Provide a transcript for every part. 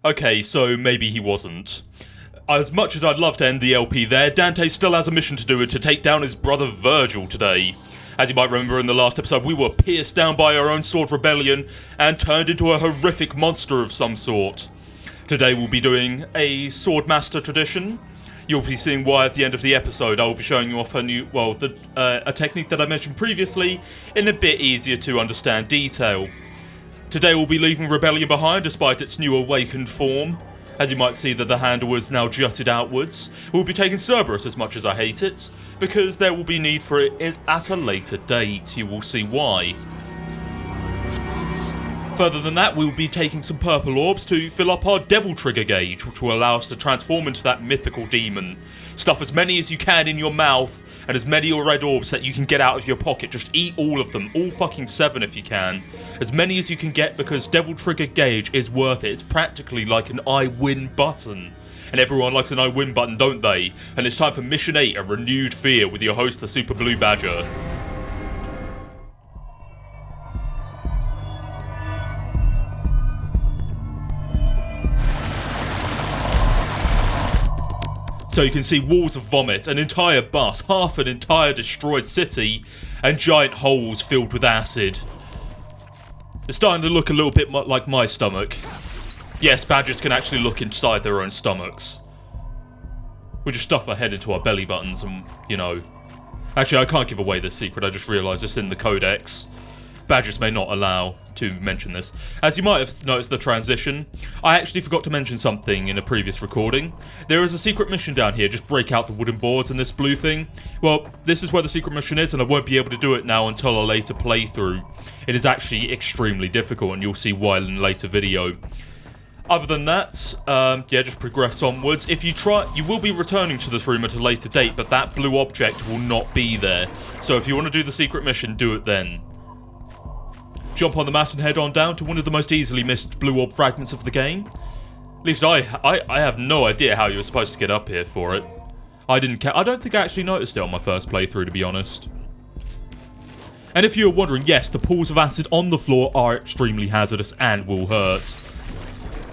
Okay, so maybe he wasn't. As much as I'd love to end the LP there, Dante still has a mission to do to take down his brother Virgil today. As you might remember in the last episode, we were pierced down by our own sword rebellion and turned into a horrific monster of some sort. Today we'll be doing a swordmaster tradition. You'll be seeing why at the end of the episode. I will be showing you off a technique that I mentioned previously in a bit easier to understand detail. Today we'll be leaving Rebellion behind despite its new awakened form. As you might see that the handle is now jutted outwards. We'll be taking Cerberus as much as I hate it, because there will be need for it at a later date. You will see why. Further than that, we'll be taking some purple orbs to fill up our Devil Trigger gauge, which will allow us to transform into that mythical demon. Stuff as many as you can in your mouth, and as many red orbs that you can get out of your pocket. Just eat all of them, all fucking 7 if you can. As many as you can get, because Devil Trigger gauge is worth it. It's practically like an I win button. And everyone likes an I win button, don't they? And it's time for Mission 8, A Renewed Fear, with your host, the Super Blue Badger. So you can see walls of vomit, an entire bus, half an entire destroyed city, and giant holes filled with acid. It's starting to look a little bit like my stomach. Yes, badgers can actually look inside their own stomachs. We just stuff our head into our belly buttons and, you know... Actually, I can't give away this secret, I just realised it's in the codex. Badgers may not allow to mention this. As you might have noticed the transition, I actually forgot to mention something in a previous recording. There is a secret mission down here, just break out the wooden boards and this blue thing. Well, this is where the secret mission is, and I won't be able to do it now until a later playthrough. It is actually extremely difficult, and you'll see why in a later video. Other than that, yeah, just progress onwards. If you try, you will be returning to this room at a later date, but that blue object will not be there. So if you want to do the secret mission, do it then. Jump on the mast and head on down to one of the most easily missed blue orb fragments of the game. At least I have no idea how you were supposed to get up here for it. I don't think I actually noticed it on my first playthrough, to be honest. And if you're wondering, yes, the pools of acid on the floor are extremely hazardous and will hurt.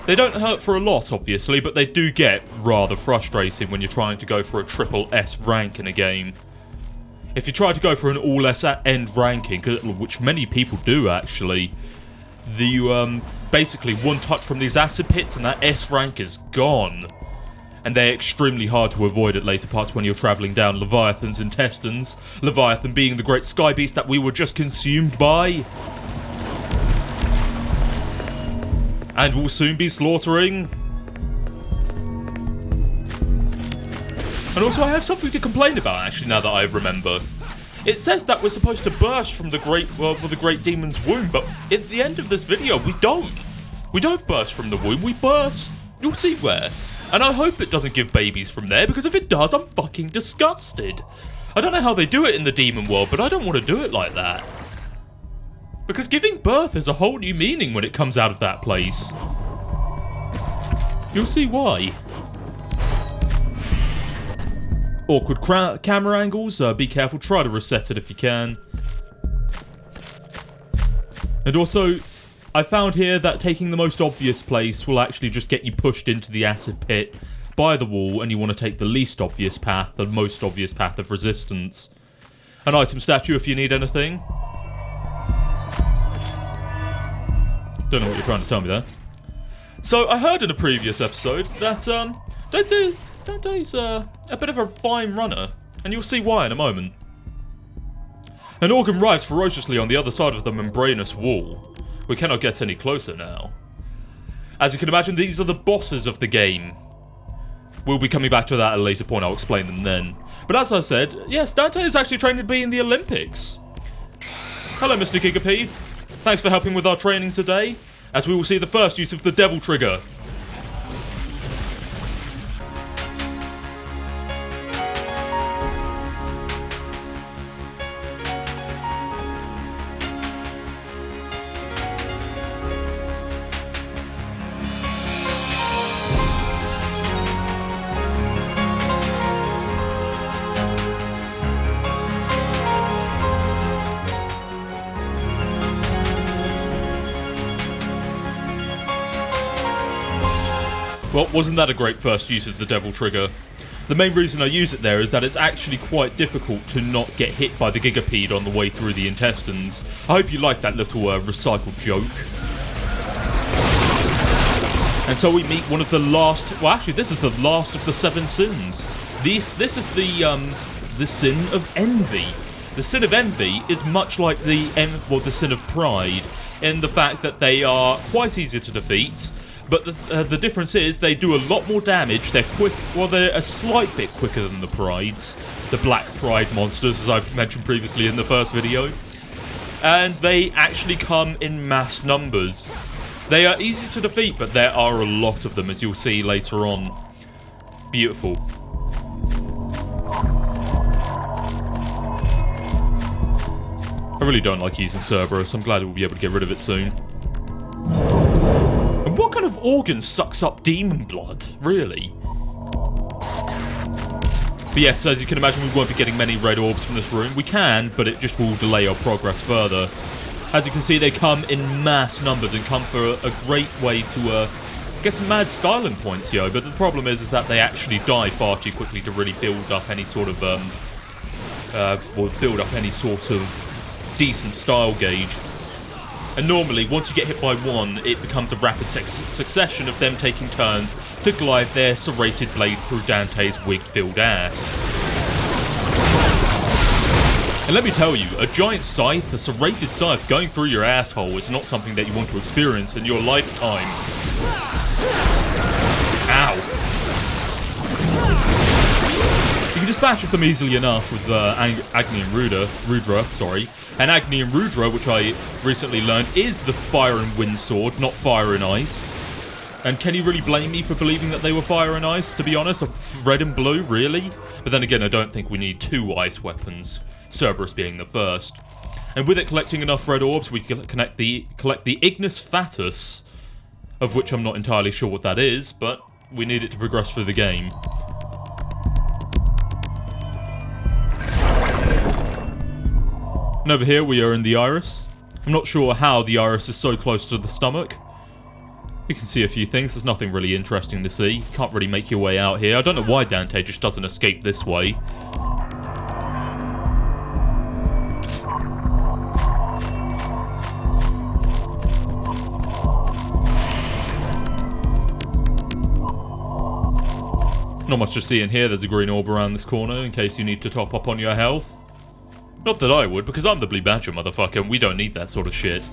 They don't hurt for a lot, obviously, but they do get rather frustrating when you're trying to go for a triple S rank in a game. If you try to go for an all S end ranking, which many people do actually, basically one touch from these acid pits and that S rank is gone. And they're extremely hard to avoid at later parts when you're travelling down Leviathan's intestines. Leviathan being the great sky beast that we were just consumed by. And will soon be slaughtering. And also I have something to complain about actually now that I remember. It says that we're supposed to burst from the great demon's womb, but at the end of this video we don't. We don't burst from the womb, we burst. You'll see where. And I hope it doesn't give babies from there, because if it does, I'm fucking disgusted. I don't know how they do it in the demon world, but I don't want to do it like that. Because giving birth is a whole new meaning when it comes out of that place. You'll see why. Awkward camera angles, be careful, try to reset it if you can. And also, I found here that taking the most obvious place will actually just get you pushed into the acid pit by the wall, and you want to take the least obvious path, the most obvious path of resistance. An item statue if you need anything. Don't know what you're trying to tell me there. So, I heard in a previous episode that, Dante's a bit of a fine runner, and you'll see why in a moment. An organ writhes ferociously on the other side of the membranous wall. We cannot get any closer now. As you can imagine, these are the bosses of the game. We'll be coming back to that at a later point, I'll explain them then. But as I said, yes, Dante is actually trained to be in the Olympics. Hello, Mr. Gigapede. Thanks for helping with our training today, as we will see the first use of the Devil Trigger. Well, wasn't that a great first use of the Devil Trigger? The main reason I use it there is that it's actually quite difficult to not get hit by the Gigapede on the way through the intestines. I hope you like that little recycled joke. And so we meet one of the last... Well, actually, this is the last of the 7 sins. This is the sin of envy. The sin of envy is much like the sin of pride, in the fact that they are quite easy to defeat. But the difference is they do a lot more damage. They're quick. Well, they're a slight bit quicker than the prides, the black pride monsters, as I've mentioned previously in the first video. And they actually come in mass numbers. They are easy to defeat, but there are a lot of them, as you'll see later on. Beautiful. I really don't like using Cerberus. I'm glad we'll be able to get rid of it soon. What kind of organ sucks up demon blood? Really? But yes, as you can imagine, we won't be getting many red orbs from this room. We can, but it just will delay our progress further. As you can see, they come in mass numbers and come for a great way to get some mad styling points here. But the problem is that they actually die far too quickly to really build up any sort of decent style gauge. And normally, once you get hit by one, it becomes a rapid succession of them taking turns to glide their serrated blade through Dante's wig-filled ass. And let me tell you, a giant scythe, a serrated scythe going through your asshole is not something that you want to experience in your lifetime. Ow. You can dispatch of them easily enough with Agni and Rudra. And Agni and Rudra, which I recently learned, is the fire and wind sword, not fire and ice. And can you really blame me for believing that they were fire and ice, to be honest? Red and blue, really? But then again, I don't think we need 2 ice weapons, Cerberus being the first. And with it collecting enough red orbs, we can collect the Ignis Fatuus, of which I'm not entirely sure what that is, but we need it to progress through the game. And over here we are in the iris. I'm not sure how the iris is so close to the stomach. You can see a few things. There's nothing really interesting to see. Can't really make your way out here. I don't know why Dante just doesn't escape this way. Not much to see in here. There's a green orb around this corner in case you need to top up on your health. Not that I would, because I'm the Blue Badger, motherfucker, and we don't need that sort of shit.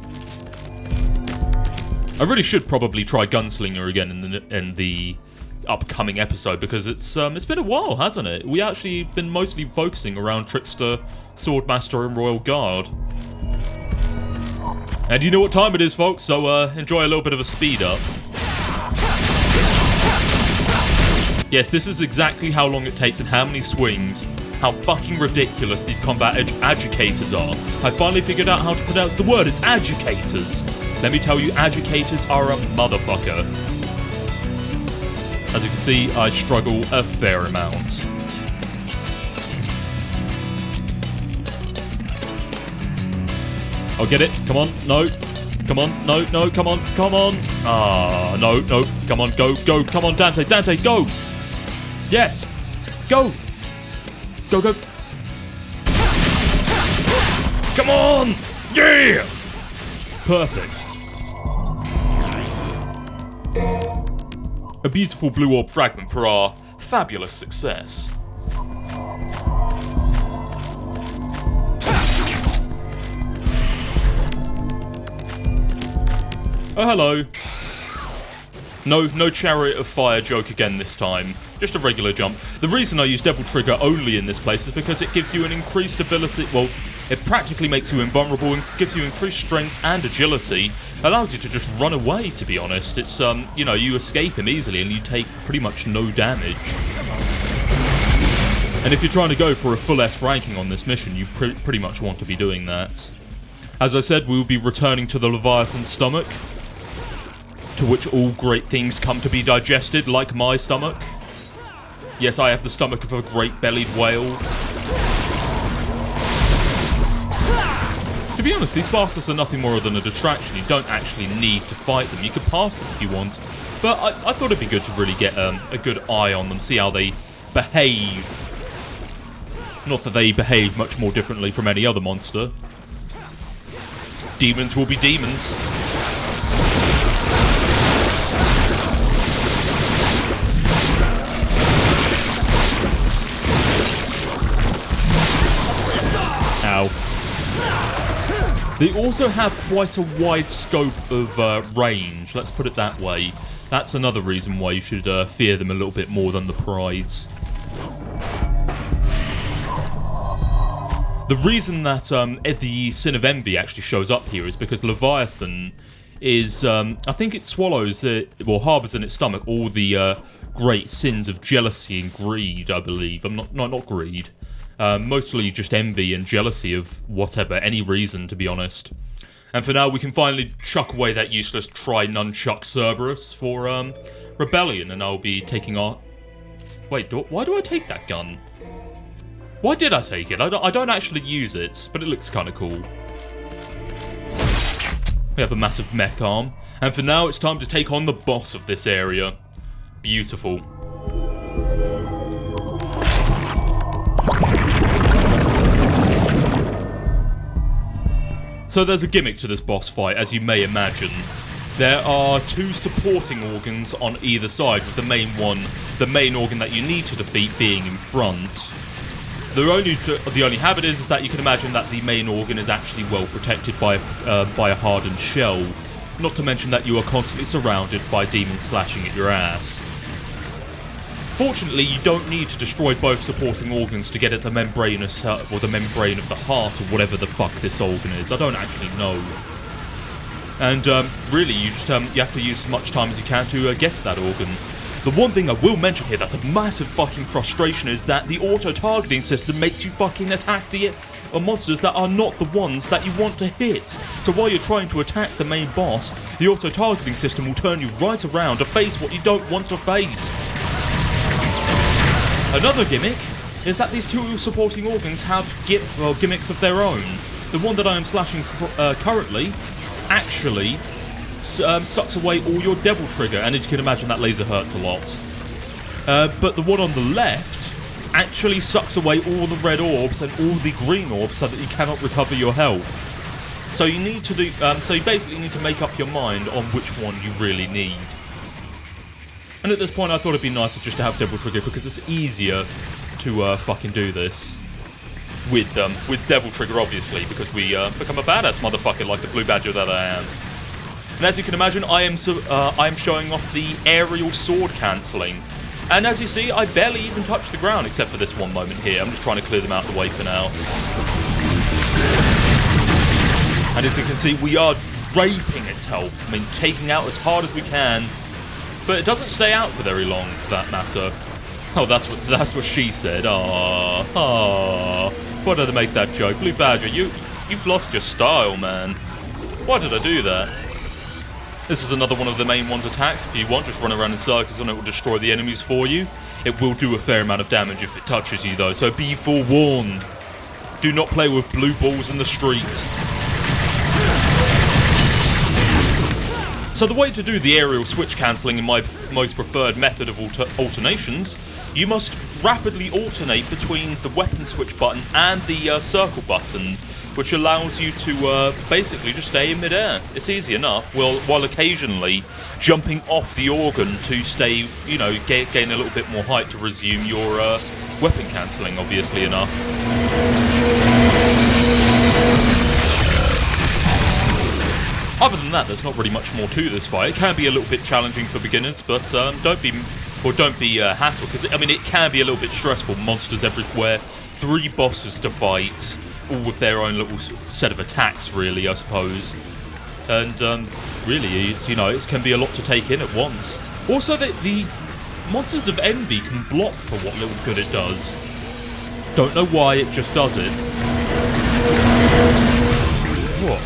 I really should probably try Gunslinger again in the upcoming episode, because it's been a while, hasn't it? We actually been mostly focusing around Trickster, Swordmaster, and Royal Guard. And you know what time it is, folks, so enjoy a little bit of a speed up. Yes, this is exactly how long it takes and how many swings. How fucking ridiculous these combat educators are. I finally figured out how to pronounce the word. It's educators. Let me tell you, educators are a motherfucker. As you can see, I struggle a fair amount. I'll get it. Come on. No. Come on. No, no. Come on. Come on. Ah, no, no. Come on. Go, go. Come on, Dante. Dante, go. Yes. Go. Go, go. Come on! Yeah! Perfect. A beautiful blue orb fragment for our fabulous success. Oh, hello. No Chariot of Fire joke again this time. Just a regular jump. The reason I use Devil Trigger only in this place is because it gives you an increased ability. Well, it practically makes you invulnerable and gives you increased strength and agility. Allows you to just run away, to be honest. It's, you know, you escape him easily and you take pretty much no damage. And if you're trying to go for a full S ranking on this mission, you pretty much want to be doing that. As I said, we will be returning to the Leviathan stomach, to which all great things come to be digested, like my stomach. Yes, I have the stomach of a great-bellied whale. To be honest, these bastards are nothing more than a distraction. You don't actually need to fight them. You can pass them if you want. But I thought it'd be good to really get a good eye on them, see how they behave. Not that they behave much more differently from any other monster. Demons will be demons. Ow. They also have quite a wide scope of range, let's put it that way. That's another reason why you should fear them a little bit more than the Prides. The reason that the Sin of Envy actually shows up here is because Leviathan is, I think it swallows, well, harbours in its stomach all the great sins of jealousy and greed, I believe. Not greed. Mostly just envy and jealousy of whatever, any reason, to be honest. And for now, we can finally chuck away that useless Tri-Nunchuck Cerberus for Rebellion, and I'll be taking our... Wait, why do I take that gun? Why did I take it? I don't actually use it, but it looks kind of cool. We have a massive mech arm. And for now, it's time to take on the boss of this area. Beautiful. So there's a gimmick to this boss fight, as you may imagine. There are two supporting organs on either side, with the main organ that you need to defeat being in front. The only habit is that you can imagine that the main organ is actually well protected by a hardened shell. Not to mention that you are constantly surrounded by demons slashing at your ass. Fortunately, you don't need to destroy both supporting organs to get at the membranous, or the membrane of the heart, or whatever the fuck this organ is. I don't actually know. And really, you just you have to use as much time as you can to get to that organ. The one thing I will mention here that's a massive fucking frustration is that the auto-targeting system makes you fucking attack the monsters that are not the ones that you want to hit. So while you're trying to attack the main boss, the auto-targeting system will turn you right around to face what you don't want to face. Another gimmick is that these two supporting organs have gimmicks of their own. The one that I am slashing currently actually sucks away all your Devil Trigger, and as you can imagine, that laser hurts a lot. But the one on the left actually sucks away all the red orbs and all the green orbs so that you cannot recover your health. So you need to do, so you basically need to make up your mind on which one you really need. And at this point, I thought it'd be nicer just to have Devil Trigger because it's easier to fucking do this with Devil Trigger, obviously, because we become a badass motherfucker like the Blue Badger that I am. And as you can imagine, I am showing off the aerial sword cancelling. And as you see, I barely even touch the ground, except for this one moment here. I'm just trying to clear them out of the way for now. And as you can see, we are raping its health. I mean, taking out as hard as we can. But it doesn't stay out for very long, for that matter. Oh, that's what she said. Aww. Why did I make that joke? Blue Badger, you've lost your style, man. Why did I do that? This is another one of the main one's attacks. If you want, just run around in circles and it will destroy the enemies for you. It will do a fair amount of damage if it touches you, though, so be forewarned. Do not play with blue balls in the street. So the way to do the aerial switch cancelling in my most preferred method of alternations, you must rapidly alternate between the weapon switch button and the circle button, which allows you to basically just stay in midair. It's easy enough, while occasionally jumping off the organ to stay, you know, gain a little bit more height to resume your weapon cancelling, obviously enough. Other than that, there's not really much more to this fight. It can be a little bit challenging for beginners, but don't be hassled, because I mean it can be a little bit stressful. Monsters everywhere, 3 bosses to fight, all with their own little set of attacks, really, I suppose. And really, you know, it can be a lot to take in at once. Also, the Monsters of Envy can block for what little good it does. Don't know why, it just does it. What?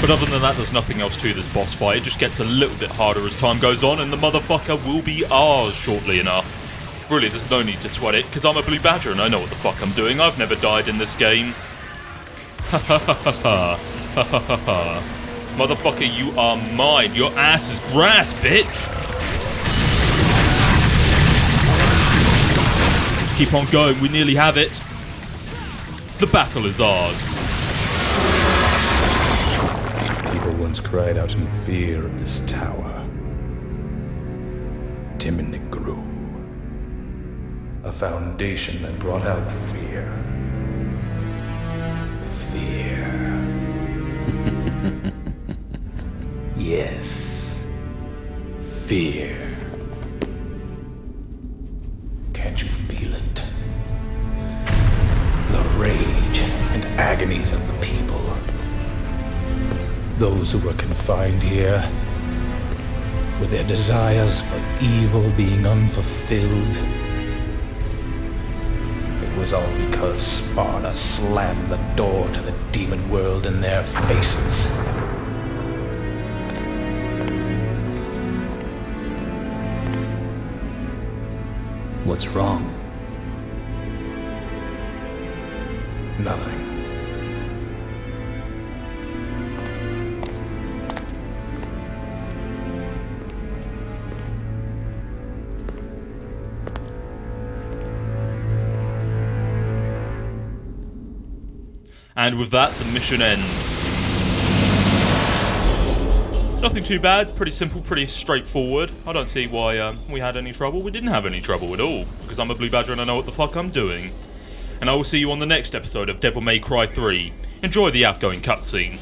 But other than that, there's nothing else to this boss fight. It just gets a little bit harder as time goes on, and the motherfucker will be ours shortly enough. Really, there's no need to sweat it, because I'm a blue badger and I know what the fuck I'm doing. I've never died in this game. Ha ha ha ha ha. Ha ha ha ha. Motherfucker, you are mine. Your ass is grass, bitch. Keep on going, we nearly have it. The battle is ours. People once cried out in fear of this tower. Timon it grew. A foundation that brought out fear. Fear. Yes. Fear. Can't you feel it? The rage and agonies of the people. Those who were confined here, with their desires for evil being unfulfilled. It was all because Sparta slammed the door to the demon world in their faces. What's wrong? Nothing. And with that, the mission ends. Nothing too bad, pretty simple, pretty straightforward. I don't see why we had any trouble. We didn't have any trouble at all, because I'm a blue badger and I know what the fuck I'm doing. And I will see you on the next episode of Devil May Cry 3. Enjoy the outgoing cutscene.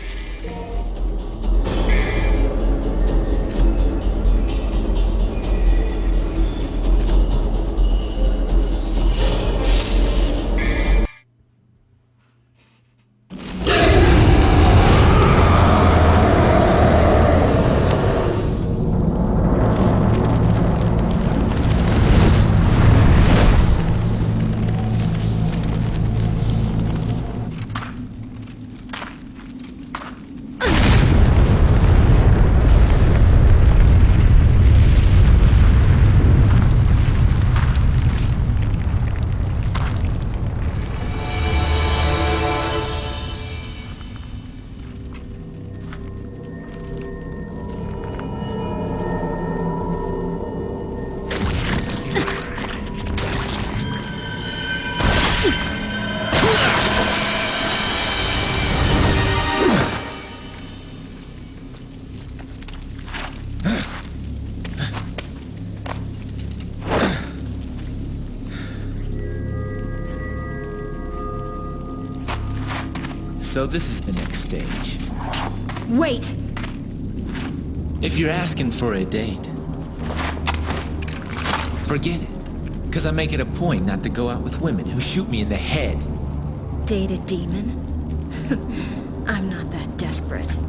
So this is the next stage. Wait! If you're asking for a date, forget it. Because I make it a point not to go out with women who shoot me in the head. Date a demon? I'm not that desperate.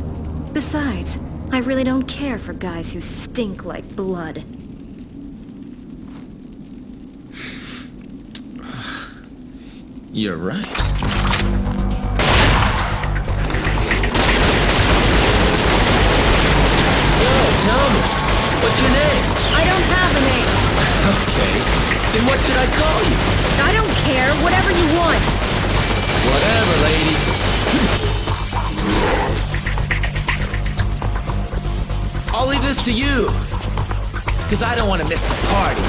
Besides, I really don't care for guys who stink like blood. You're right. Tell me, what's your name? I don't have a name. Okay, then what should I call you? I don't care, whatever you want. Whatever, lady. I'll leave this to you, because I don't want to miss the party.